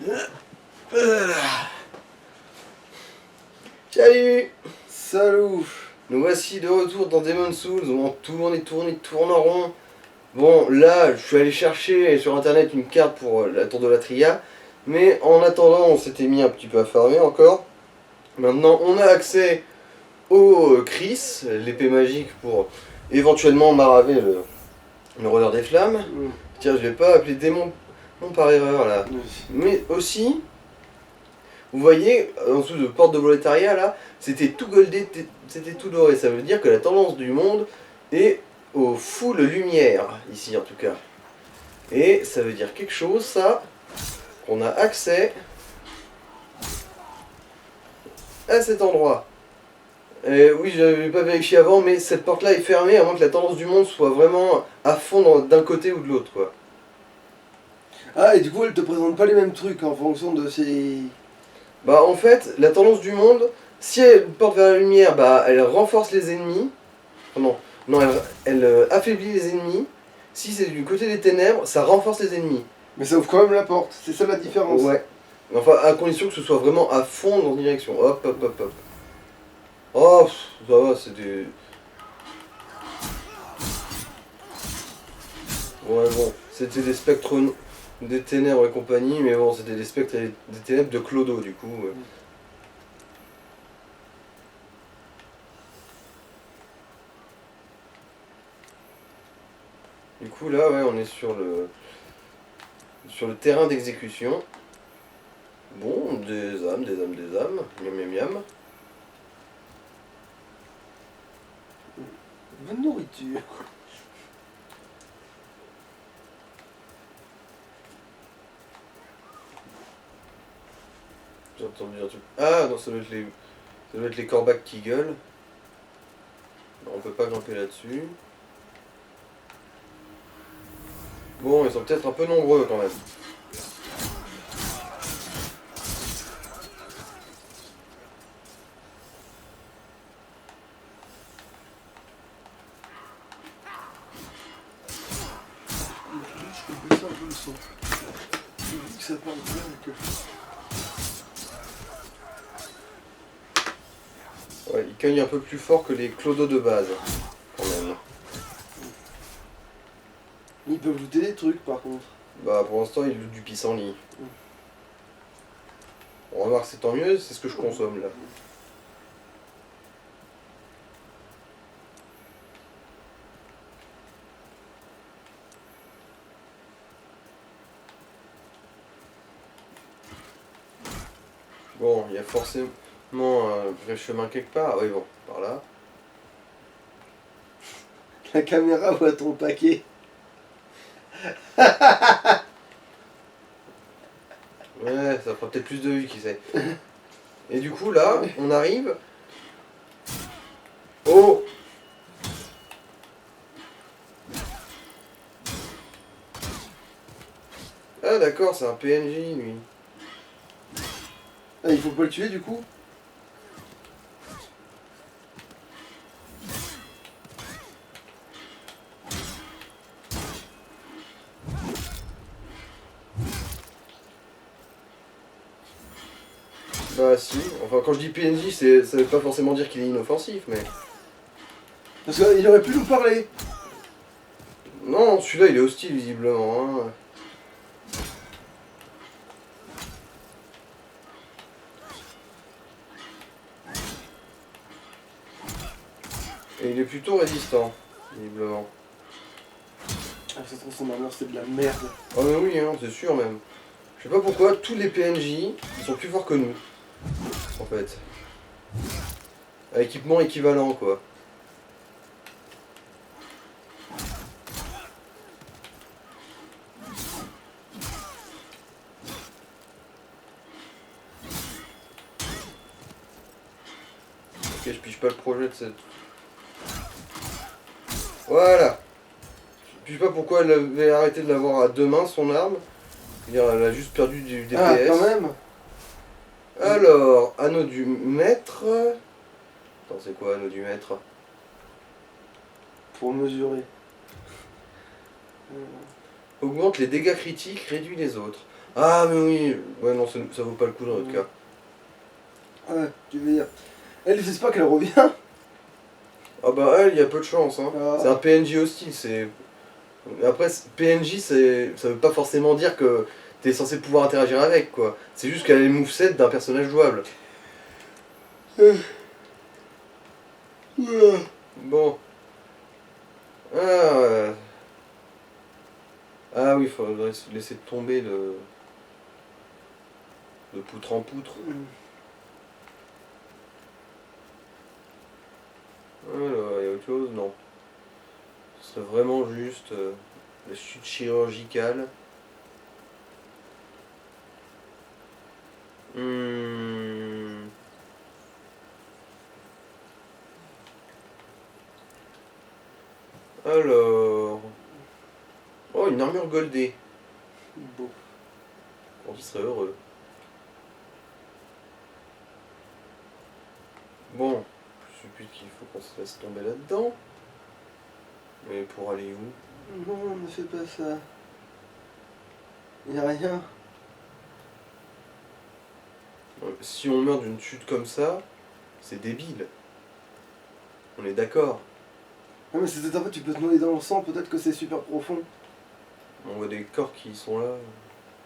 Voilà. Salut. Salut. Nous voici de retour dans Demon's Souls. On tourne en rond. Bon, là, je suis allé chercher sur internet une carte pour la tour de la Tria. Mais en attendant, on s'était mis un petit peu à farmer encore. Maintenant, on a accès au Chris, l'épée magique pour éventuellement maraver le rôdeur des flammes. Tiens, je l'ai pas appelé démon non par erreur là. Mais aussi, vous voyez, en dessous de porte de Voletaria là, c'était tout goldé, c'était tout doré. Ça veut dire que la tendance du monde est au full lumière, ici en tout cas. Et ça veut dire quelque chose, ça, qu'on a accès à cet endroit. Et oui, je n'avais pas vérifié avant, mais cette porte-là est fermée à moins que la tendance du monde soit vraiment à fond d'un côté ou de l'autre, quoi. Ah, et du coup, elle te présente pas les mêmes trucs en fonction de ses... Bah en fait, la tendance du monde, si elle porte vers la lumière, bah elle renforce les ennemis. Non, elle affaiblit les ennemis. Si c'est du côté des ténèbres, ça renforce les ennemis. Mais ça ouvre quand même la porte, c'est ça la différence. Ouais. Enfin, à condition que ce soit vraiment à fond dans une direction. Hop, hop, hop, hop. Oh, ça va, c'est des... Ouais, bon, c'était des spectres des ténèbres et compagnie, mais bon, c'était des spectres et des ténèbres de Clodo, du coup. Ouais. Du coup, là, ouais, on est sur le terrain d'exécution. Bon, des âmes, des âmes, des âmes. Miam, miam, miam. Bonne nourriture. J'ai entendu un truc. Ah, non, ça doit être les corbacs qui gueulent. On peut pas grimper là-dessus. Bon, ils sont peut-être un peu nombreux quand même. Je peux baisser un peu le son. Je dis que ça parle bien que... Ouais, ils cognent un peu plus fort que les clodos de base, quand même. Ils peuvent looter des trucs par contre. Bah, pour l'instant, ils lootent du pissenlit. On remarque, c'est tant mieux, c'est ce que je consomme là. Bon, il y a forcément un vrai chemin quelque part. Ah oui, bon, par là. La caméra voit ton paquet. Ouais, ça fera peut-être plus de vues, qui sait. Et du coup, là, on arrive au... Ah d'accord, c'est un PNJ, lui. Ah, il faut pas le tuer du coup? Bah si, enfin quand je dis PNJ, ça veut pas forcément dire qu'il est inoffensif, mais... Parce qu'il aurait pu nous parler. Non, celui-là il est hostile visiblement, hein. Et il est plutôt résistant, visiblement. Ah, ça se trouve son armure c'est de la merde. Ah mais oui, hein, c'est sûr même. Je sais pas pourquoi, tous les PNJ, ils sont plus forts que nous, en fait. À équipement équivalent, quoi. Ok, je pige pas le projet de cette... Voilà. Je sais pas pourquoi elle avait arrêté de l'avoir à deux mains, son arme. C'est-à-dire, elle a juste perdu du DPS. Ah, quand même. Alors, anneau du maître... Attends, c'est quoi anneau du maître? Pour mesurer. Augmente les dégâts critiques, réduit les autres. Ah mais oui, ouais non, ça vaut pas le coup dans notre cas. Ouais, tu veux dire. Elle, je sais pas qu'elle revient. Ah bah elle, il y a peu de chance, hein. Ah. C'est un PNJ hostile, c'est... Après, PNJ, ça veut pas forcément dire que t'es censé pouvoir interagir avec, quoi. C'est juste qu'elle a les movesets d'un personnage jouable. Bon. Ah, ah oui, faudrait se laisser tomber de poutre en poutre. Alors, il y a autre chose? Non. Ce serait vraiment juste la chute chirurgicale. Hmm. Alors... Oh, une armure goldée. Bon. On y serait heureux. Bon, je suppose qu'il faut qu'on se laisse tomber là-dedans. Mais pour aller où? Non, ne fais pas ça. Y a rien. Si on meurt d'une chute comme ça, c'est débile. On est d'accord. Ah, mais c'est en fait, tu peux te noyer dans le sang, peut-être que c'est super profond. On voit des corps qui sont là.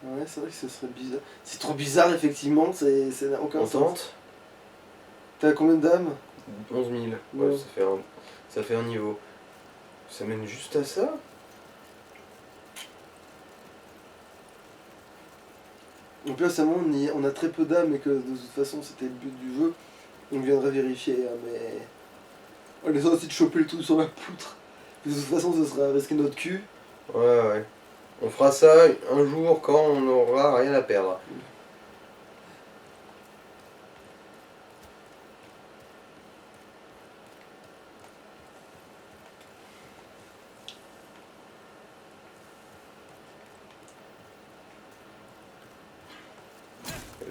Ouais, c'est vrai que ce serait bizarre. C'est trop bizarre, effectivement, ça n'a aucun On sens. tente. T'as combien d'âmes? 11 000. Ouais. Ouais, ça fait un niveau. Ça mène juste à ça? Donc là, seulement, on a très peu d'âmes et que de toute façon, c'était le but du jeu. On viendrait vérifier, hein, mais... On essaie aussi de choper le tout sur la poutre. De toute façon, ce serait à risquer notre cul. Ouais, ouais. On fera ça un jour quand on aura rien à perdre.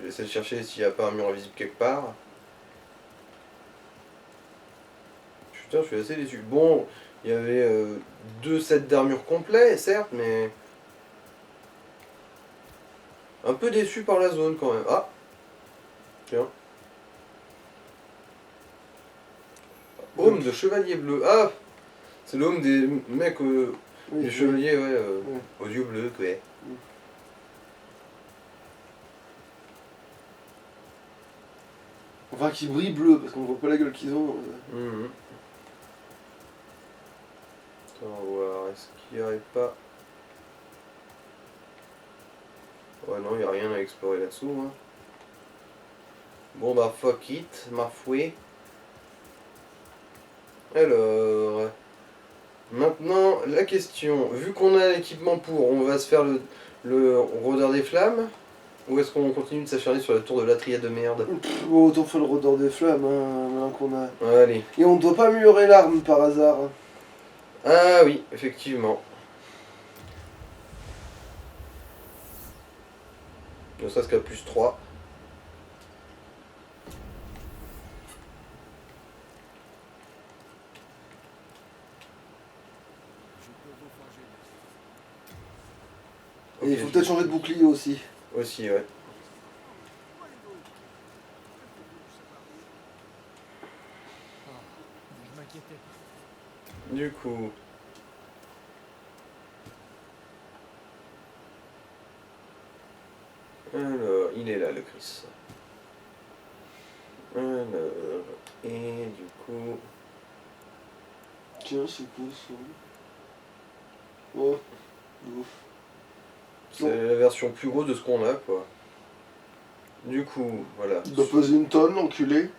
J'essaie de chercher s'il n'y a pas un mur invisible quelque part. Putain, je suis assez déçu. Bon, il y avait 2 sets d'armure complets, certes, mais... Un peu déçu par la zone quand même. Ah! Tiens. Home de chevalier bleu. Ah! C'est le home des mecs, Oui, des oui. chevaliers, ouais, Ouais. aux yeux bleus, quoi. Enfin, qui brille bleu, parce qu'on voit pas la gueule qu'ils ont. Mhm. Attends, on va voir. Est-ce qu'il n'y aurait pas... Ouais, non, il n'y a rien à explorer là-dessous. Hein. Bon, bah, fuck it, ma fouet. Alors... Maintenant, la question. Vu qu'on a l'équipement pour, on va se faire le rôdeur des flammes? Ou est-ce qu'on continue de s'acharner sur la tour de l'Atria de merde? Bon, autant faire le rôdeur des flammes, hein, maintenant qu'on a... Allez. Et on ne doit pas améliorer l'arme par hasard. Ah oui, effectivement. Ne serait-ce qu'à plus 3. Et il faut peut-être changer de bouclier aussi. Aussi, ouais. Je m'inquiétais. Du coup... Alors, il est là, le Chris. Alors... Et du coup... Tiens, c'est quoi ça? Oh, ouf. C'est la version plus grosse de ce qu'on a, quoi. Du coup, voilà. Il doit peser une tonne, enculé.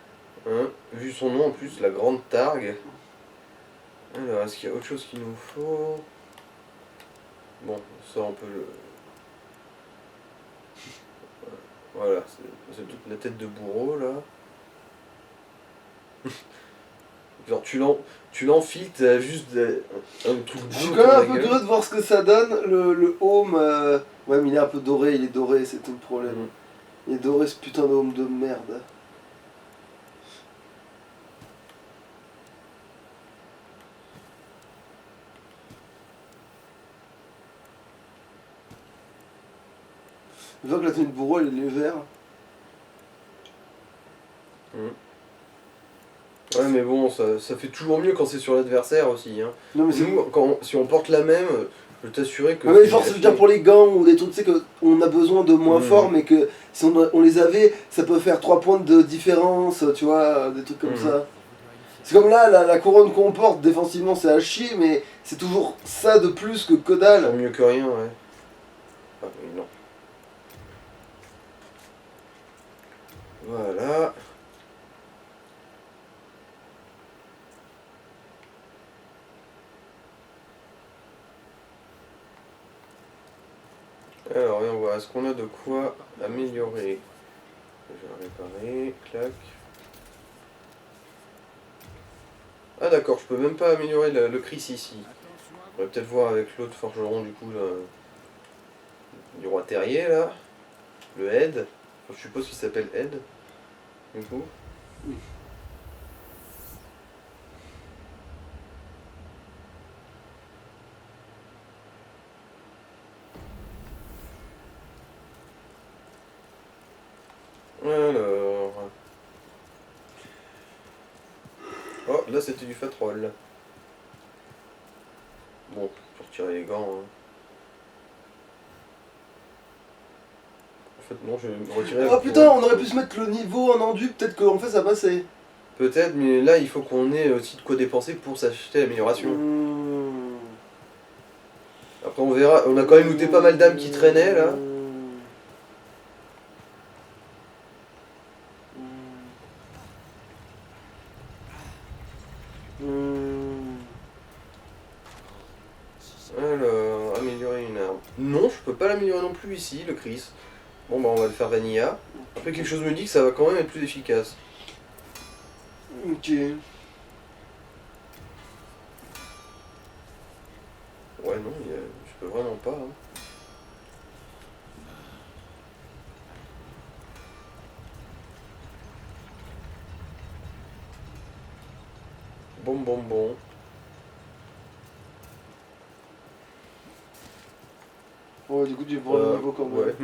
Hein, vu son nom en plus, la grande targue. Alors, est-ce qu'il y a autre chose qu'il nous faut? Bon, ça on peut le... Voilà, c'est toute la tête de bourreau là. Genre tu l'enfiles, t'as juste un truc Je suis bleu quand même dans un la peu gueule. curieux de voir ce que ça donne, le home. Ouais, mais il est un peu doré, il est doré, c'est tout le problème. Mhm. Il est doré ce putain de home de merde. Je vois que la tenue de bourreau elle est légère. Ouais, mais bon, ça fait toujours mieux quand c'est sur l'adversaire aussi. Hein. Non mais c'est. Nous, si on porte la même, je peux t'assurer que. Ouais, mais genre, je veux dire pour les gants ou des trucs, tu sais, qu'on a besoin de moins forts, mais que si on les avait, ça peut faire 3 points de différence, tu vois, des trucs comme ça. C'est comme là, la couronne qu'on porte, défensivement, c'est à chier, mais c'est toujours ça de plus que dalle. Mieux que rien, ouais. Ah, oui, non. Voilà. Alors, et on voit, est-ce qu'on a de quoi améliorer? Je vais réparer, clac. Ah d'accord, je peux même pas améliorer le Chris ici. On va peut-être voir avec l'autre forgeron du coup, du roi terrier là. Le Ed. Enfin, je suppose qu'il s'appelle Ed. Du coup. Alors. Oh, là c'était du fatroll. Bon, pour retirer les gants. Hein. En fait, non, je vais me retirer. Oh putain, on aurait pu se mettre le niveau en enduit, peut-être qu'en fait ça passait. Peut-être, mais là il faut qu'on ait aussi de quoi dépenser pour s'acheter l'amélioration. Après on verra, on a quand même looté pas mal d'âmes qui traînaient là. Alors, améliorer une arme. Non, je peux pas l'améliorer non plus ici, le Chris. Bon bah on va le faire vanilla. Après quelque chose me dit que ça va quand même être plus efficace. Ok. Ouais non, je peux vraiment pas. Hein. Bon. Ouais, du coup, tu prends le niveau quand même. Ouais.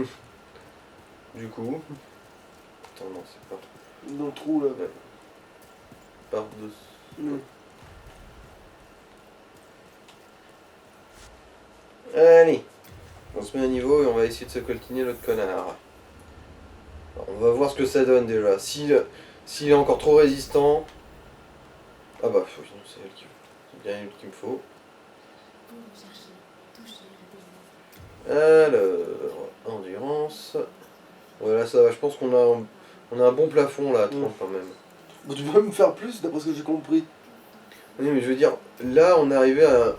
Du coup. Attends, non, c'est pas. Dans le trou là. Ouais. Par-dessus. Allez. On se met à niveau et on va essayer de se coltiner l'autre connard. Alors, on va voir ce que ça donne déjà. S'il est encore trop résistant. Ah bah, c'est elle qui. C'est bien elle qu'il me faut. Alors, endurance. Voilà, ça va. Je pense qu'on a un bon plafond là, à 30 quand même. Bon, tu peux même faire plus d'après ce que j'ai compris. Oui, mais je veux dire, là on est arrivé à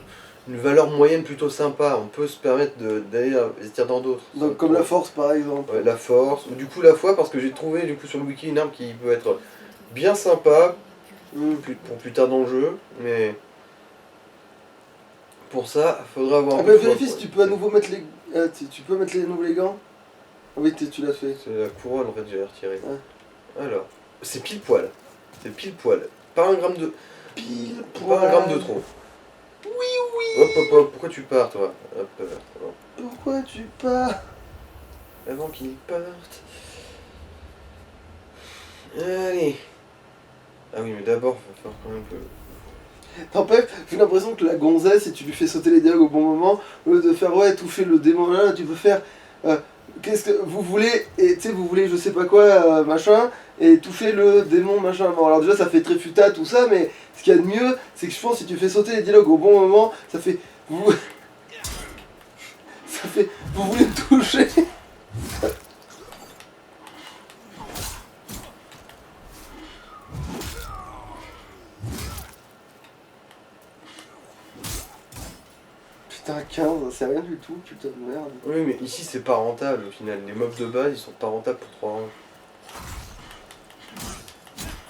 une valeur moyenne plutôt sympa. On peut se permettre d'aller investir dans d'autres. Donc, comme la force par exemple. Ouais, la force. Du coup, la foi, parce que j'ai trouvé du coup sur le wiki une arme qui peut être bien sympa pour plus tard dans le jeu, mais. Pour ça, faudra avoir. Après, vérifie si tu peux à nouveau mettre les. Tu peux mettre les gants. Ah oui, tu l'as fait. C'est la couronne en fait, j'ai retiré. Ouais. Alors, c'est pile poil. C'est pile poil. Pas un gramme de. Pile poil. Pas un gramme de trop. Oui. Hop, pourquoi tu pars toi? Hop, Pourquoi tu pars? avant qu'il parte. Allez. Ah oui, mais d'abord, il va falloir quand même que. N'empêche, j'ai l'impression que la gonzesse, si tu lui fais sauter les dialogues au bon moment, au lieu de faire ouais, étouffer le démon là, tu peux faire qu'est-ce que vous voulez, et tu sais, vous voulez je sais pas quoi, machin, et étouffer le démon, machin. Bon, alors déjà, ça fait très futa tout ça, mais ce qu'il y a de mieux, c'est que je pense que si tu fais sauter les dialogues au bon moment, ça fait. Ça fait. Vous voulez me toucher? Putain, 15, c'est rien du tout, putain de merde. Oui, mais ici c'est pas rentable au final. Les mobs de base ils sont pas rentables pour 3 rounds.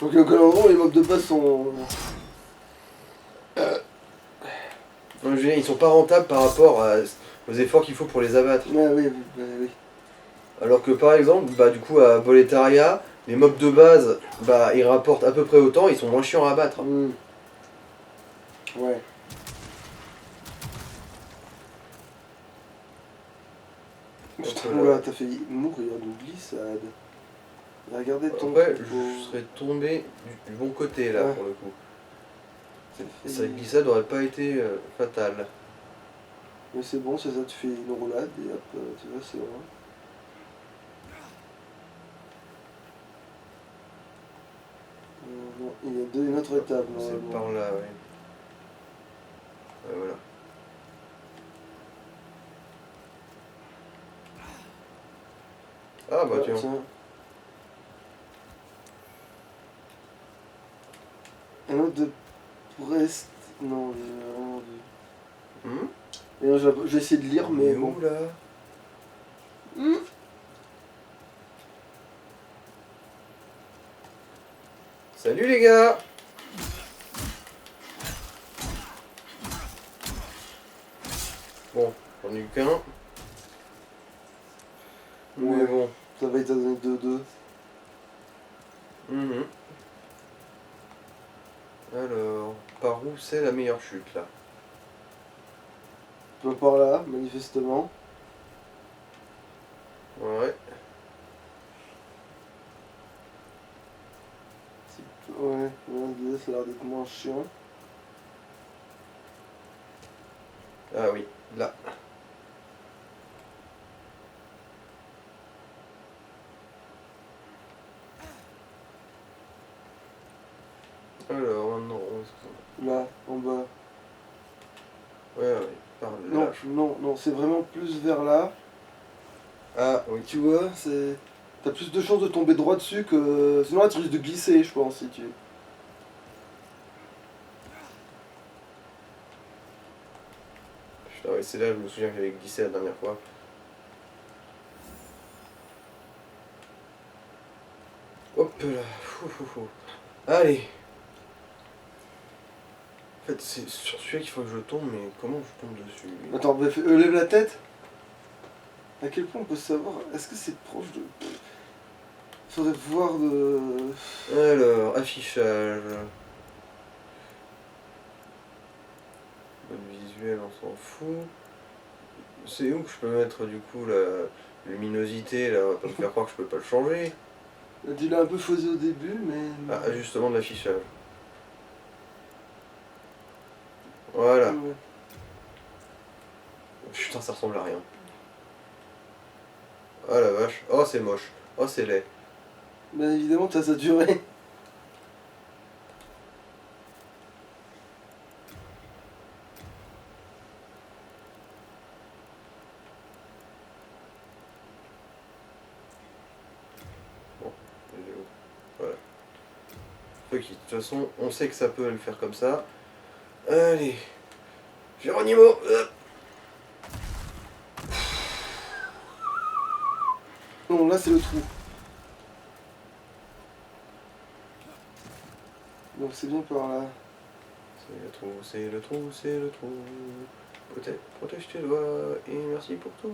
Donc, en gros, les mobs de base sont. Non, je veux dire, ils sont pas rentables par rapport aux efforts qu'il faut pour les abattre. Ouais, oui. Alors que par exemple, bah du coup à Boletaria, les mobs de base, bah ils rapportent à peu près autant, ils sont moins chiants à abattre. Oula, t'as failli mourir de glissade. Et regardez ton Après, troupeau. je serais tombé du bon côté là Ouais. pour le coup. Ça fait- Cette glissade n'aurait pas été fatale. Mais c'est bon, c'est ça, tu fais une roulade et hop, tu vois, c'est bon. Non, il y a une autre étape, C'est normalement. par là, ouais. Ouais, voilà. Ah bah Ouais, tiens. tiens. Un autre de Brest. Non, j'ai vraiment vu. Hmm. Et là, j'ai essayé de lire, On mais est bon. où là Salut les gars. Bon, j'en ai eu qu'un. Mais Ouais. bon. Ça va être donné 2-2. Mhm. Alors, par où c'est la meilleure chute là? Pas par là, manifestement. Ouais. Ouais, ouais, ça a l'air d'être moins chiant. Ah oui, là. Alors, maintenant, Là, en bas. ouais, par là. Non, non, non, c'est vraiment plus vers là. Ah oui. Tu vois, c'est. T'as plus de chances de tomber droit dessus que. Sinon là tu risques de glisser, je pense, si tu. Putain, ouais, c'est là, je me souviens que j'avais glissé la dernière fois. Hop là. Fou, fou, fou. Allez. En fait, c'est sur celui-là qu'il faut que je tombe, mais comment je tombe dessus? Attends, bref, lève la tête. À quel point on peut savoir. Est-ce que c'est proche de. Faudrait voir de. Alors, affichage. Mode visuel, on s'en fout. C'est où que je peux mettre du coup la luminosité là? On va pas me faire croire que je peux pas le changer. Tu l'as un peu faisé au début, mais. Ah, ajustement de l'affichage. Voilà. Ouais. Putain, ça ressemble à rien. Oh la vache. Oh, c'est moche. Oh, c'est laid. Bien évidemment, t'as sa durée. Voilà. Ok, de toute façon, on sait que ça peut le faire comme ça. Allez. Géronimo. Non, là c'est le trou. Donc c'est bien par là. C'est le trou, c'est le trou, c'est le trou. Protège tes doigts et merci pour tout.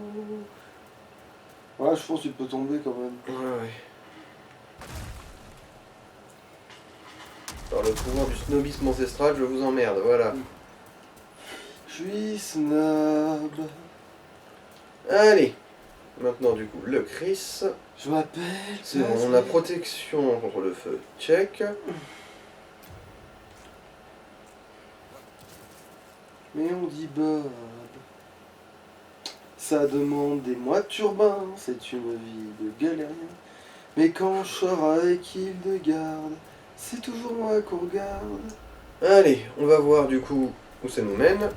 Voilà, je pense que tu peux tomber quand même. Ouais. Par le pouvoir du snobisme ancestral, je vous emmerde, voilà. Je suis snob. Allez. Maintenant, du coup, le Chris. Je m'appelle. C'est bon, on a protection contre le feu. Check. Mais on dit Bob. Ça demande des mois de turbin, c'est une vie de galérien. Mais quand je sors avec Hildegarde, c'est toujours moi qu'on regarde. Allez, on va voir du coup où ça nous mène.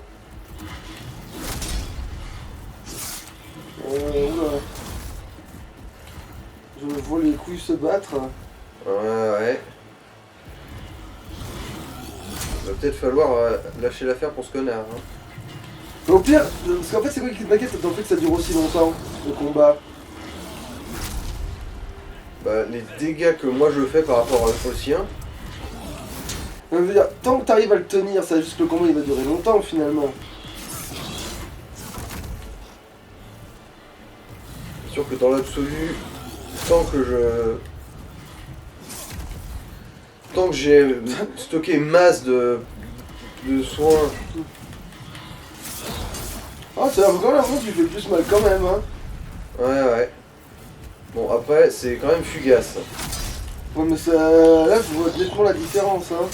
Oula. Je vois les couilles se battre. Ouais. Il va peut-être falloir lâcher l'affaire pour ce connard. Hein. Mais au pire, parce qu'en fait c'est quoi qui m'inquiète dans le fait que ça dure aussi longtemps, le combat. Bah, les dégâts que moi je fais par rapport au sien. Je veux dire, tant que t'arrives à le tenir, ça juste que le combat il va durer longtemps finalement. C'est sûr que dans l'absolu, tant que j'ai stocké masse de soins. Ah, c'est un peu quand même, tu fais plus mal quand même, hein. Ouais. Bon, après, c'est quand même fugace. Ouais, mais ça, là, je vois nettement la différence, hein.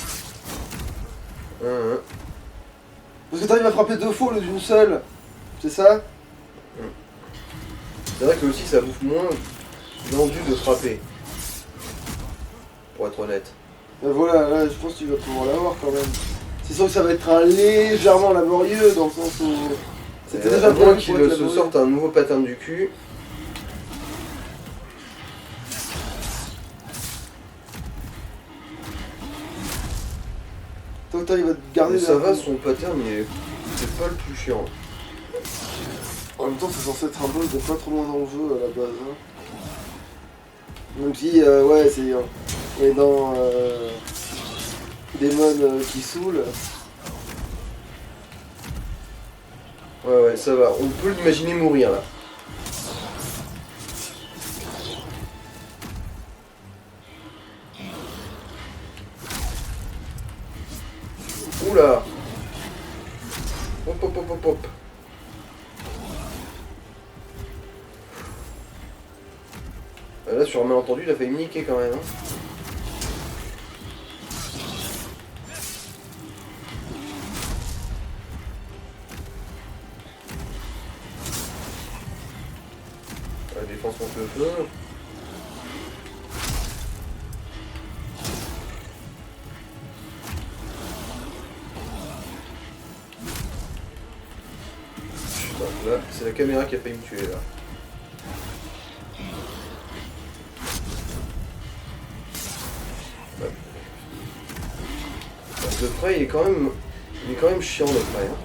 Hein. Parce que t'arrives à frapper 2 fois au lieu d'une seule. C'est ça? C'est vrai que aussi, ça bouffe moins l'endu de frapper. Pour être honnête. Ben voilà, là, je pense que tu vas pouvoir l'avoir quand même. C'est sûr que ça va être un légèrement laborieux dans le sens où. C'était déjà À moins prévu qu'il pour être se laborieux. sorte un nouveau pattern du cul. Toi, t'arrives à te garder Mais ça la- va, son pattern, c'est pas le plus chiant. En même temps, c'est censé être un boss de pas trop loin dans le jeu à la base. Hein. Même si, ouais, c'est. On est dans. Demon qui saoule. Ouais, ça va. On peut l'imaginer mourir là. Oula. Hop. Là, sur un malentendu, il a failli me niquer quand même. Hein. La défense contre le feu. Putain, là, c'est la caméra qui a failli me tuer là. Ouais. De près, il est quand même chiant de près. Hein.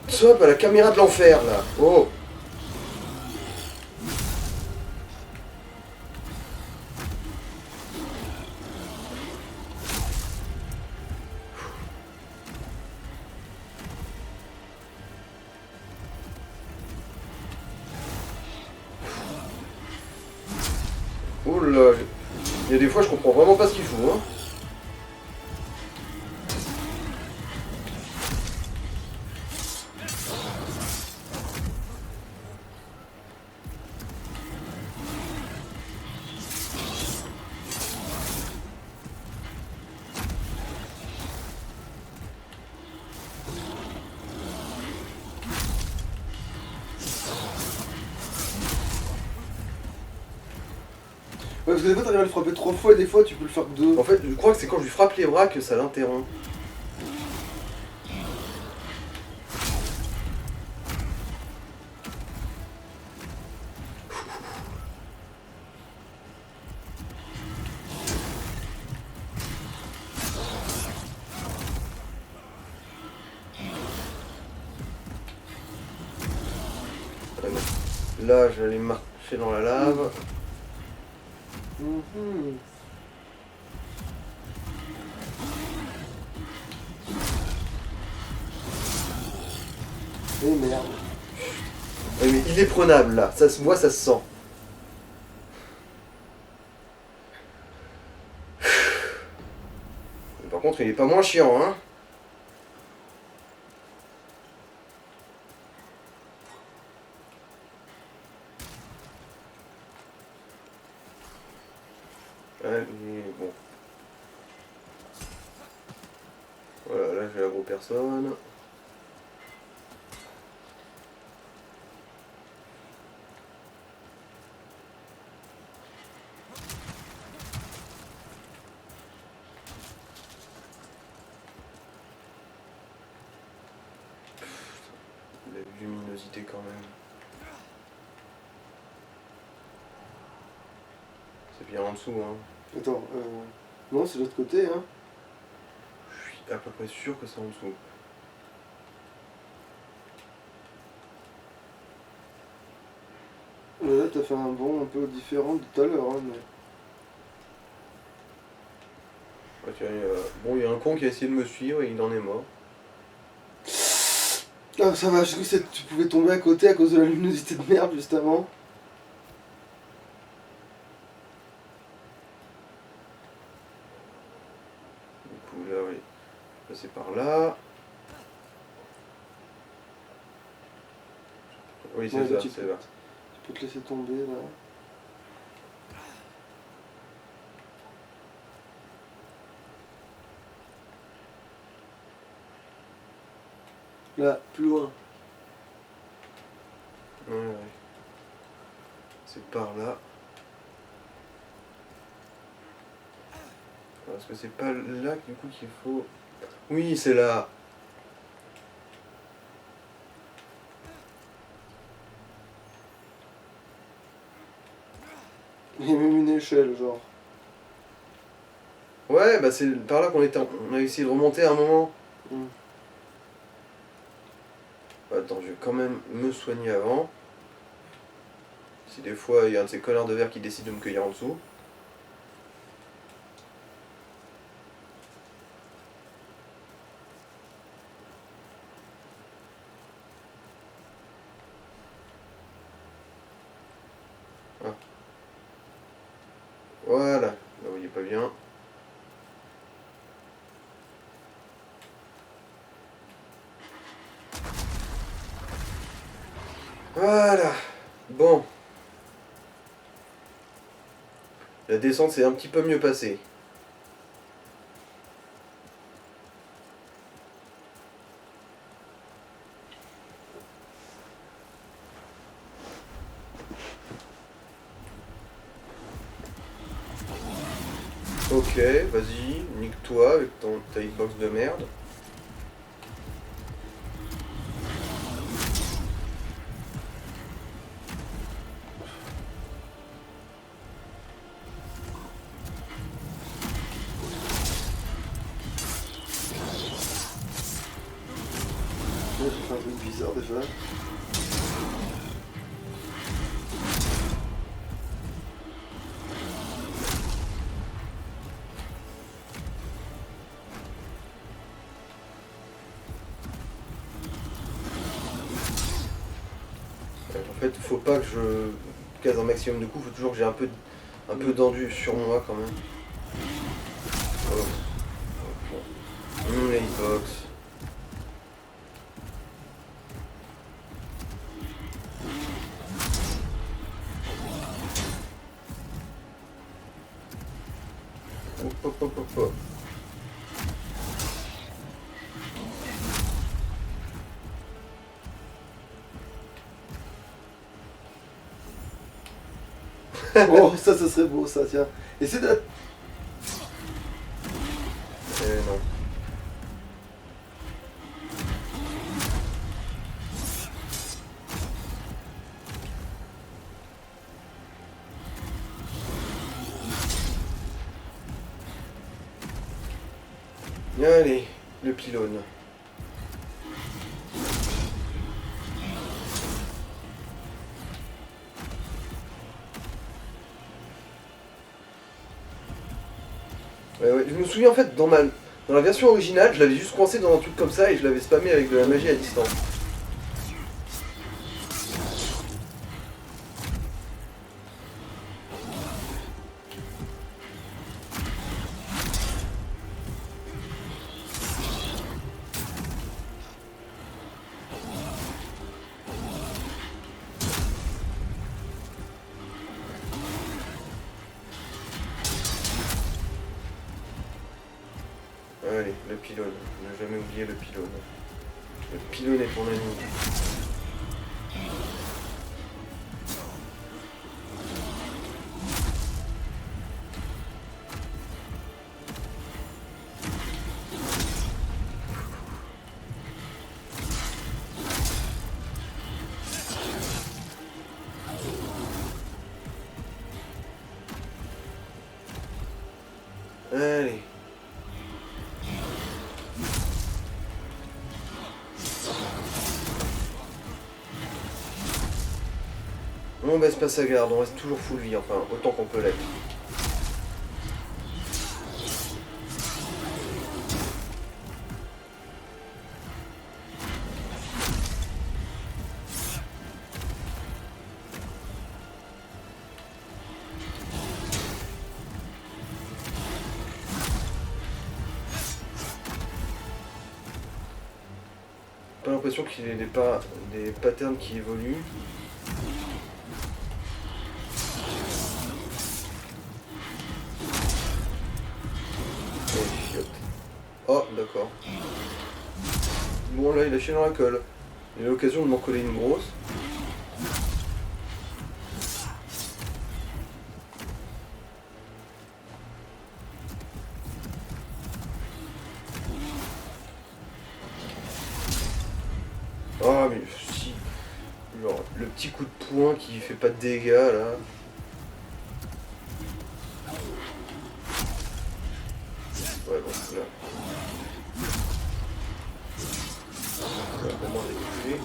Stop à la caméra de l'enfer là. Oh. Oh là. Il y a des fois, je comprends vraiment pas ce qu'il fout. Hein. Ouais, parce que des fois, t'arrives à le frapper 3 fois et des fois, tu peux le faire que 2. En fait, je crois que c'est quand je lui frappe les bras que ça l'interrompt. Là, j'allais marcher dans la lave. Mhm. Eh merde. Oui, mais il est prenable là, ça se voit, ça se sent. Mais par contre, il est pas moins chiant, hein. Ouais, mais bon. Voilà, là j'ai la grosse personne. La luminosité quand même. C'est bien en dessous, hein. Attends, non, c'est de l'autre côté, hein. Je suis à peu près sûr que c'est en dessous. Là, t'as fait un bond un peu différent de tout à l'heure, hein, mais. Ok, bon, il y a un con qui a essayé de me suivre et il en est mort. Ah, ça va, je cru que tu pouvais tomber à côté à cause de la luminosité de merde, juste avant. Passer par là. Oui, c'est Ouais, ça, tu c'est peux- là. Tu peux te laisser tomber là. Là, plus loin. Ouais. C'est par là. Parce que c'est pas là du coup qu'il faut... Oui, c'est là. Il y a même une échelle, genre. Ouais, bah c'est par là qu'on était... On a essayé de remonter à un moment. Hmm. Attends, je vais quand même me soigner avant. Si des fois il y a un de ces connards de verre qui décide de me cueillir en dessous. Ah. Voilà, là vous voyez pas bien. Voilà. Bon. La descente s'est un petit peu mieux passée. Ok, vas-y, nique-toi avec ta hitbox de merde. Là, j'ai fait un truc bizarre déjà. En fait, faut pas que je case un maximum de coups, faut toujours que j'ai un peu d'endu sur moi quand même. Oh. La hitbox. Hop, hop, hop, hop, hop. Oh, ça serait beau, ça, tiens. Essaie de... Eh non. Allez, le pylône. Ouais, je me souviens en fait dans la version originale, je l'avais juste coincé dans un truc comme ça et je l'avais spammé avec de la magie à distance. Allez, le pylône. Ne jamais oublier le pylône. Le pylône est ton ami. Allez. On baisse pas sa garde, on reste toujours full vie, enfin autant qu'on peut l'être. pas l'impression qu'il ait des patterns qui évoluent. Oh, chiotte. Oh, d'accord. Bon, là, il a chié dans la colle. Il a l'occasion de m'en coller une grosse. Ah, mais si. Genre, le petit coup de poing qui fait pas de dégâts, là. Ouais, bon, là. Voilà, au moins, j'ai touché.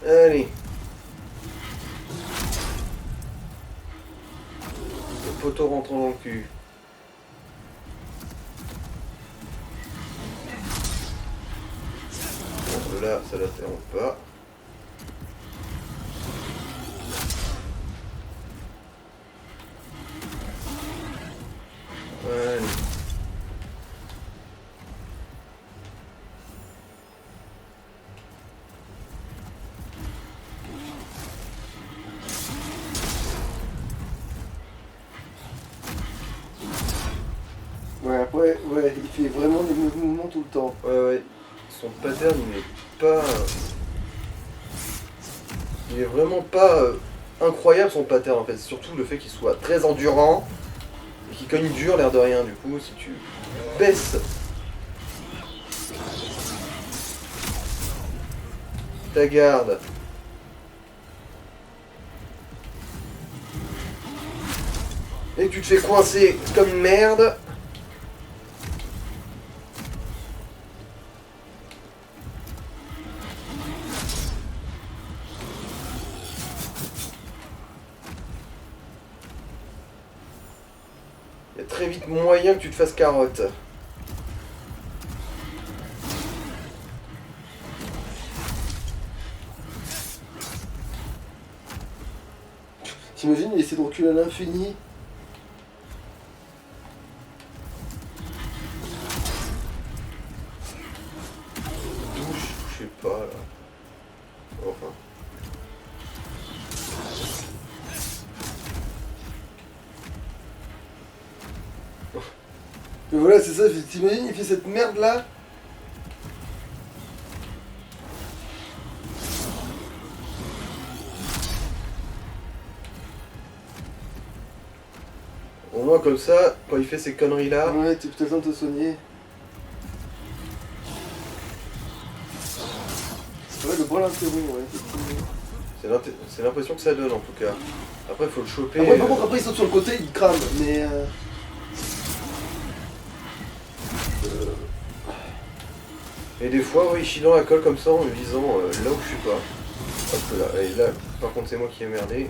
Allez. Le poteau rentrant dans le cul. Bon, là, ça l'atteint pas. Allez. Ouais, après, ouais, il fait vraiment des mouvements tout le temps. Ouais. Son pattern, il est pas... Il est vraiment pas incroyable, son pattern, en fait. C'est surtout le fait qu'il soit très endurant et qu'il cogne dur, l'air de rien. Du coup, si tu baisses ta garde... Et que tu te fais coincer comme une merde... Il y a très vite moyen que tu te fasses carotte. T'imagines, il essaie de reculer à l'infini. Touche, je sais pas là. Enfin. Mais voilà, c'est ça, t'imagines, il fait cette merde là. Au moins comme ça, quand il fait ces conneries là, Ouais, t'as peut-être le temps de te soigner. Ouais, le bras l'interrompt, ouais, effectivement. c'est l'impression que ça donne en tout cas. Après faut le choper. Après, par contre, après il saute sur le côté, il crame, mais. Et des fois, ouais, il chie dans la colle comme ça en me visant là où je suis pas. Hop là, et là, par contre c'est moi qui ai merdé.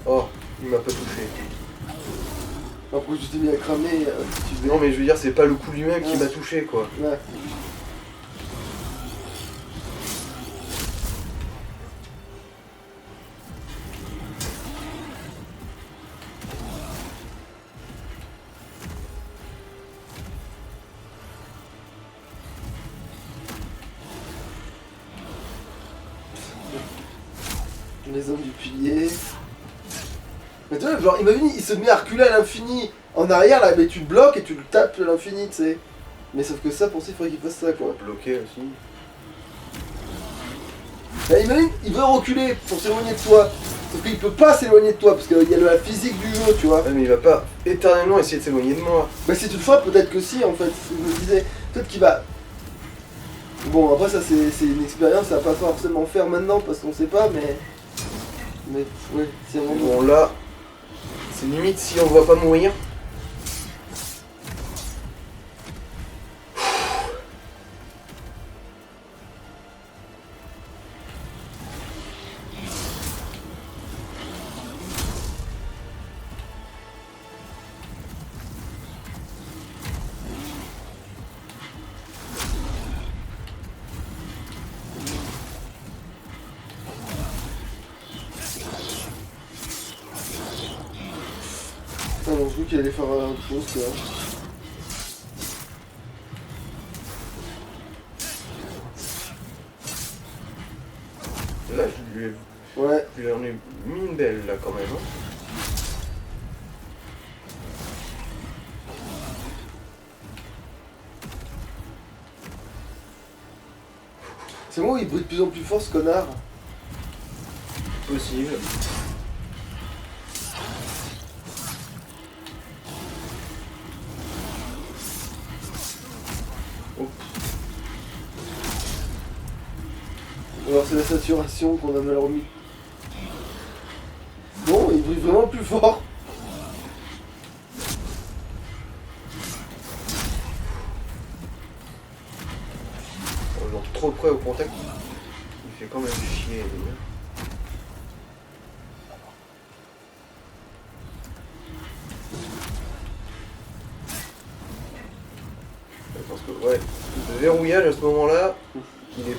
Oh, il m'a pas touché. Après, je t'ai mis à cramer, tu Non mais je veux dire, c'est pas le coup lui-même qui Ouais. m'a touché quoi. Ouais. Les hommes du pilier. Mais tu vois, genre, imagine, il se met à reculer à l'infini. En arrière, là, mais tu le bloques et tu le tapes à l'infini, tu sais. Mais sauf que ça, pour ça, il faudrait qu'il fasse ça, quoi. Bloqué aussi. Bah, imagine, il veut reculer pour s'éloigner de toi. Sauf qu'il peut pas s'éloigner de toi, parce qu'il y a la physique du jeu, tu vois. Ouais, mais il va pas éternellement essayer de s'éloigner de moi. Bah, si tu le feras, peut-être que si, en fait. Je me disais, peut-être qu'il va. Bon, après, ça, c'est une expérience, ça va pas forcément faire maintenant, parce qu'on sait pas, mais. Mais, ouais, c'est vraiment. Bon là, c'est limite si on va pas mourir. Ah non, je crois qu'il allait faire un post là. Là, Ouais. je lui en ai mis une belle, là, quand même. Hein. C'est moi où il brille de plus en plus fort ce connard. Possible. Oh. Alors c'est la saturation qu'on a mal remis. Bon, il brille vraiment plus fort. Genre trop près au contact. Il fait quand même chier. Lui. Parce que, ouais, le verrouillage à ce moment-là, il est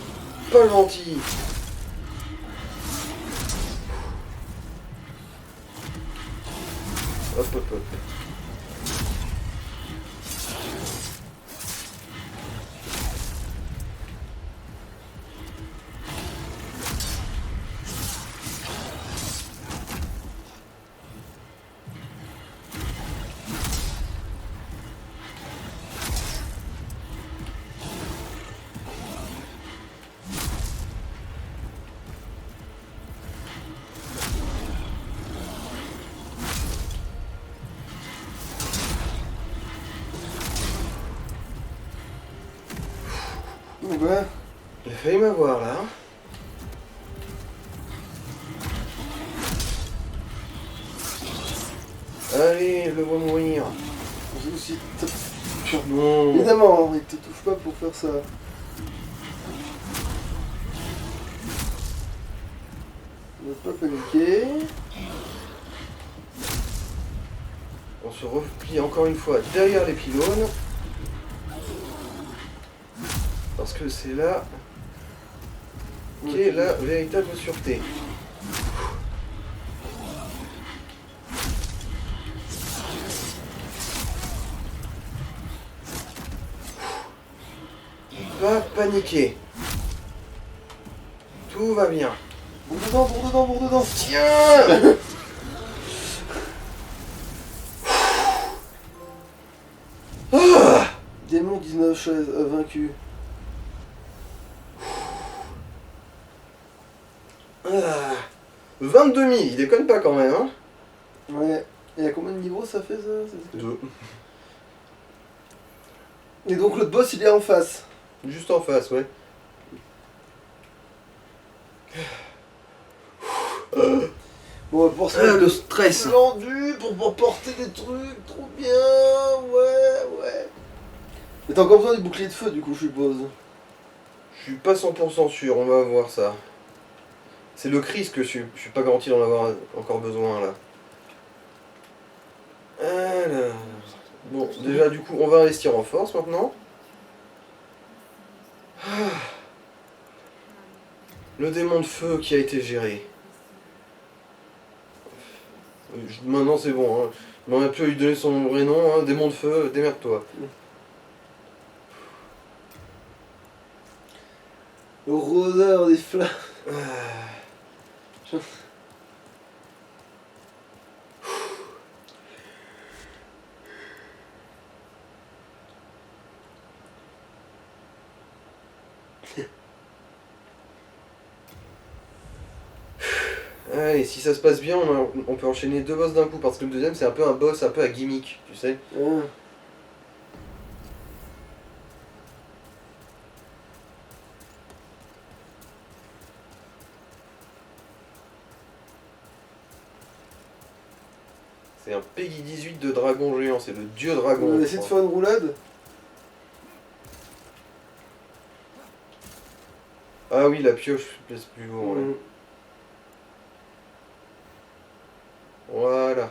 pas gentil. Hop, hop, hop. Ouais. Il a failli m'avoir là. Allez, je le vois mourir. J'ai aussi. Non. Évidemment, il te touche pas pour faire ça. Ne pas paniquer. On se replie encore une fois derrière les pylônes. Parce que c'est là qu'est la véritable sûreté. Pas paniquer. Tout va bien. Bourre dedans, bourre dedans, bourre dedans. Tiens. Ah, Démon 19 chaises vaincu. ah. 22 000, il déconne pas quand même, hein. Ouais. Et à combien de niveaux ça fait ça? 2. Et donc l'autre boss il est en face. Juste en face, ouais. Bon, pour ça, Le stress. tendu pour pouvoir porter des trucs, trop bien, ouais. Mais t'as encore besoin du bouclier de feu du coup, je suppose. Je suis pas 100% sûr, on va voir ça. C'est le Chris que je suis pas garanti d'en avoir encore besoin là. Alors. Bon, déjà du coup, on va investir en force maintenant. Ah. Le démon de feu qui a été géré. Maintenant c'est bon, hein. On aurait pu lui donner son vrai nom, hein. Démon de feu, démerde-toi. Le rôdeur des flammes. Ah. Allez, si ça se passe bien, on peut enchaîner 2 boss d'un coup, parce que le deuxième c'est un peu un boss un peu à gimmick, tu sais. Ah. C'est un Peggy 18 de dragon géant, c'est le dieu dragon. On va je essayer de crois. faire une roulade. Ah oui, la pioche pèse plus lourd. Ouais. Mm. Voilà.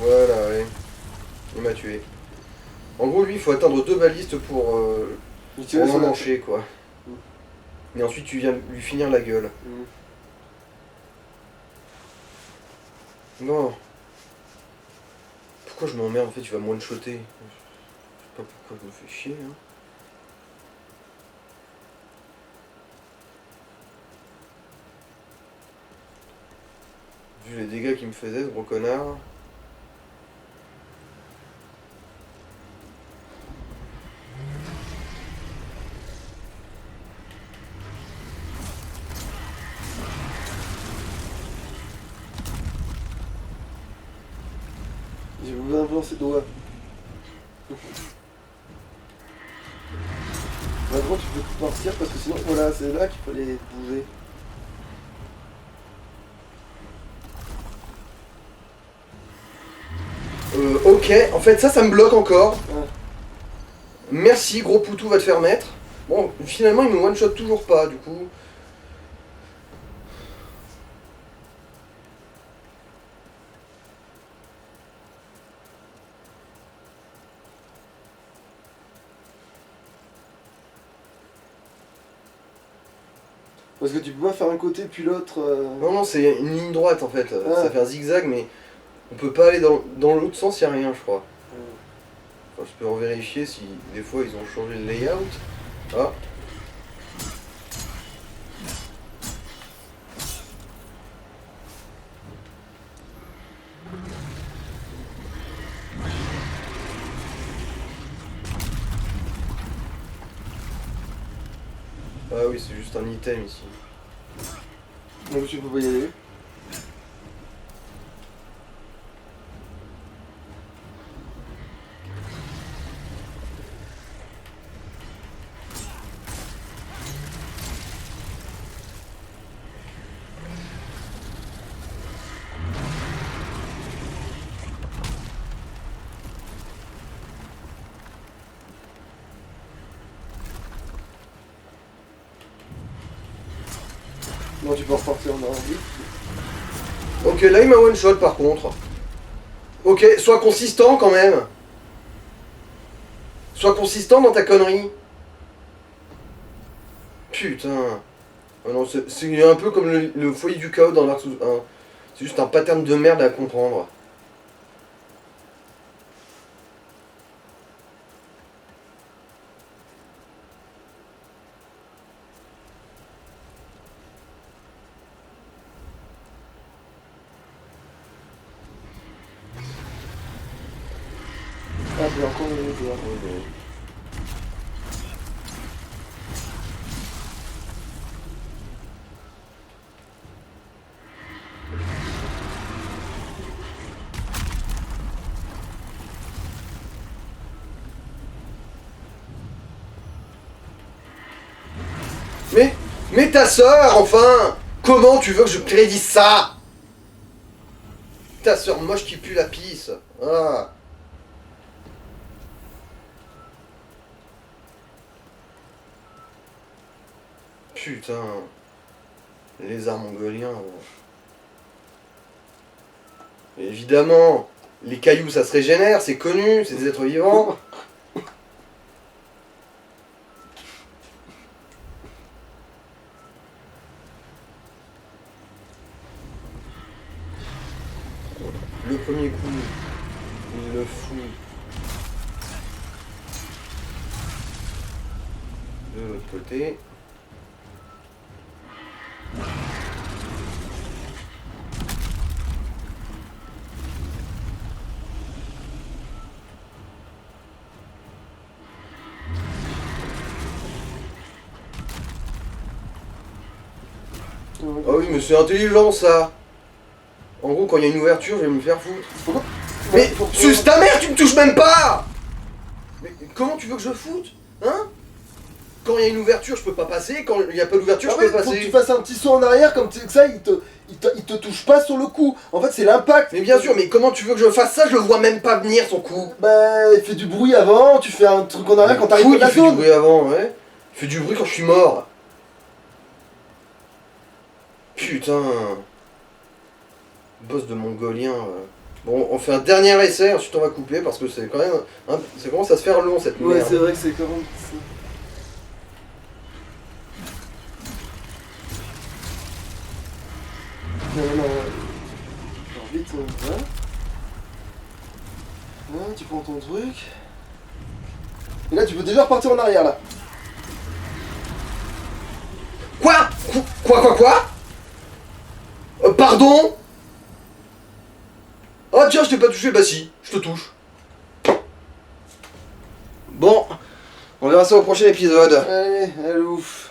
Voilà, ouais. Il m'a tué. En gros, lui, il faut atteindre 2 balistes pour l'emmancher, quoi. Et ensuite, tu viens lui finir la gueule. Non. Pourquoi je m'emmerde? En fait, tu vas me one-shotter. Je sais pas pourquoi je me fais chier, hein. Vu les dégâts qu'il me faisait, ce gros connard. J'ai besoin de ses doigts. Maintenant tu peux tout partir parce que sinon voilà c'est là qu'il faut les bouger. Ok, en fait ça me bloque encore. Ah. Merci, gros poutou va te faire mettre. Bon, finalement il me one-shot toujours pas du coup. Parce que tu peux pas faire un côté puis l'autre. Non, non, c'est une ligne droite en fait. Ah. Ça fait un zigzag, mais on peut pas aller dans l'autre sens, y a rien, je crois. Enfin, je peux en vérifier si des fois ils ont changé le layout. Ah. Ah oui, c'est juste un item ici. Donc tu peux pas y aller. Non, tu peux repartir en arrière. Ok, là il m'a one shot par contre. Ok, sois consistant quand même. Sois consistant dans ta connerie. Putain. Ah non, c'est un peu comme le foyer du chaos dans Dark Souls 1. C'est juste un pattern de merde à comprendre. Ah, j'ai encore les joueurs. Mais ta sœur, enfin! Comment tu veux que je crédite ça? Ta sœur moche qui pue la pisse. Ah. Putain. Les lézards mongoliens. Évidemment, les cailloux ça se régénère, c'est connu, c'est des êtres vivants. Le premier coup, il le fout de l'autre côté. Ah oui, mais c'est intelligent ça. En gros, quand il y a une ouverture, je vais me faire foutre. Pourquoi? Mais suce ta mère, tu me touches même pas. Mais comment tu veux que je foute? Hein? quand il y a une ouverture, je peux pas passer. Quand il n'y a pas d'ouverture, Ah je ouais, peux faut que passer. tu fasses un petit saut en arrière comme ça, il te touche pas sur le coup. En fait, c'est l'impact. Mais bien sûr, mais comment tu veux que je fasse ça? Je le vois même pas venir son coup. Bah, il fait du bruit avant, tu fais un truc en arrière quand t'arrives Cool, dans il la fait du zone. bruit avant, ouais. Il fait du bruit quand je suis mort. Putain. Boss de mongolien. Bon, on fait un dernier essai, ensuite on va couper parce que c'est quand même. Ça commence à se faire long cette Ouais, merde. c'est vrai que c'est quand même. Non, vite, voilà. Là, tu prends ton truc. Et là, tu peux déjà repartir en arrière, là. Quoi? Quoi? Pardon? Oh tiens, je t'ai pas touché, bah si, je te touche. Bon, on verra ça au prochain épisode. Allez, ouf.